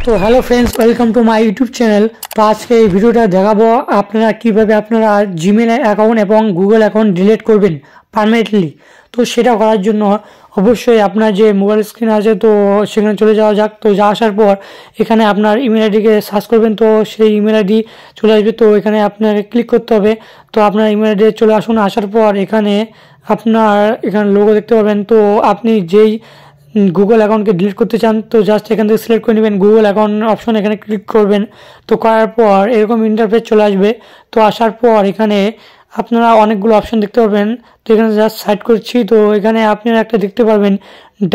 तो hello friends, welcome to my YouTube channel. तो आज के ভিডিওটা দেখাবো আপনারা কিভাবে আপনারা জিমেল অ্যাকাউন্ট এবং গুগল অ্যাকাউন্ট ডিলিট করবেন পার্মানেন্টলি। তো সেটা করার জন্য অবশ্যই আপনার যে মোবাইল স্ক্রিন আছে তো সেখানে চলে যাওয়া যাক। তো আসার পর এখানে আপনার ইমেল আইডিকে সার্চ করবেন, তো সেই ইমেল আইডি চলে আসবে। তো এখানে আপনাকে ক্লিক করতে হবে। তো আপনার ইমেল আইডি চলে আসুন। আসার পর এখানে আপনার এখানে লোগো দেখতে পাবেন। তো আপনি যেই গুগল অ্যাকাউন্টকে ডিলিট করতে চান তো জাস্ট এখান থেকে সিলেক্ট করে নেবেন গুগল অ্যাকাউন্ট অপশন, এখানে ক্লিক করবেন। তো করার পর এরকম ইন্টারফেস চলে আসবে। তো আসার পর এখানে আপনারা অনেকগুলো অপশন দেখতে পাবেন। তো এখানে জাস্ট সাইড করছি। তো এখানে আপনারা একটা দেখতে পারবেন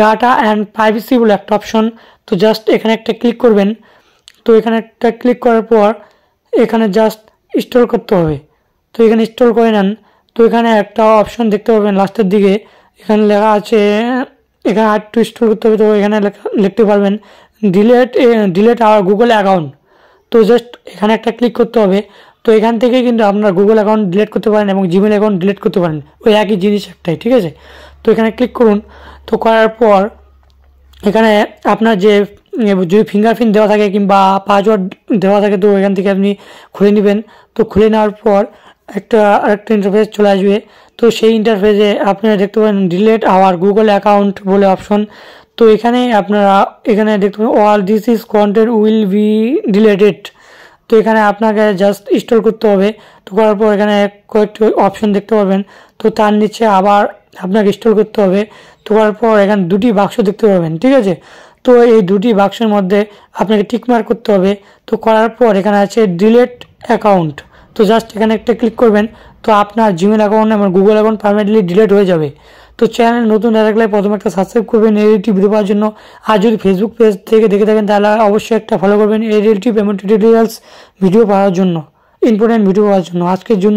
ডাটা অ্যান্ড প্রাইভেসি বলে একটা অপশন। তো জাস্ট এখানে একটা ক্লিক করবেন। তো এখানে একটা ক্লিক করার পর এখানে জাস্ট ইনস্টল করতে হবে। তো এখানে ইনস্টল করে নেন। তো এখানে একটা অপশন দেখতে পাবেন লাস্টের দিকে, এখানে লেখা আছে, এখানে আর একটু ইনস্টল করতে হবে। তো এখানে লিখতে পারবেন ডিলেট আওয়ার গুগল অ্যাকাউন্ট। তো জাস্ট এখানে একটা ক্লিক করতে হবে। তো এখান থেকে কিন্তু আপনার গুগল অ্যাকাউন্ট ডিলিট করতে পারেন এবং জিমেল অ্যাকাউন্ট ডিলিট করতে পারেন, ওই একই জিনিস একটাই, ঠিক আছে। তো এখানে ক্লিক করুন। তো করার পর এখানে আপনার যে যদি ফিঙ্গারপ্রিন্ট দেওয়া থাকে কিংবা পাসওয়ার্ড দেওয়া থাকে তো এখান থেকে আপনি খুলে নেবেন। তো খুলে নেওয়ার পর আরেকটা ইন্টারফেস চলে আসবে। তো সেই ইন্টারফেসে আপনারা দেখতে পাবেন ডিলিট আওয়ার গুগল অ্যাকাউন্ট বলে অপশন। তো এখানে আপনারা এখানে দেখতে পাবেন all this is content will be deleted. তো এখানে আপনাকে জাস্ট ইনস্টল করতে হবে। তো করার পর এখানে কয়েকটি অপশন দেখতে পাবেন। তো তার নিচে আবার আপনাকে ইনস্টল করতে হবে। তো করার পর এখানে দুটি বাক্স দেখতে পাবেন, ঠিক আছে। তো এই দুটি বাক্সের মধ্যে আপনাকে টিকমার্ক করতে হবে। তো করার পর এখানে আছে ডিলিট অ্যাকাউন্ট। তো জাস্ট এখানে একটা ক্লিক করবেন। তো আপনার জিমেল অ্যাকাউন্ট এবং গুগল অ্যাকাউন্ট পার্মানেন্টলি ডিলিট হয়ে যাবে। তো চ্যানেল নতুন থাকলে প্রথমে একটা সাবস্ক্রাইব করবেন এই রিলেটিভ ভিডিও পাওয়ার জন্য। আর যদি ফেসবুক পেজ থেকে দেখে থাকেন তাহলে অবশ্যই একটা ফলো করবেন এই রিলেটিভ এবং টিউটোরিয়ালস ভিডিও পাওয়ার জন্য, ইম্পর্টেন্ট ভিডিও পাওয়ার জন্য। আজকের জন্য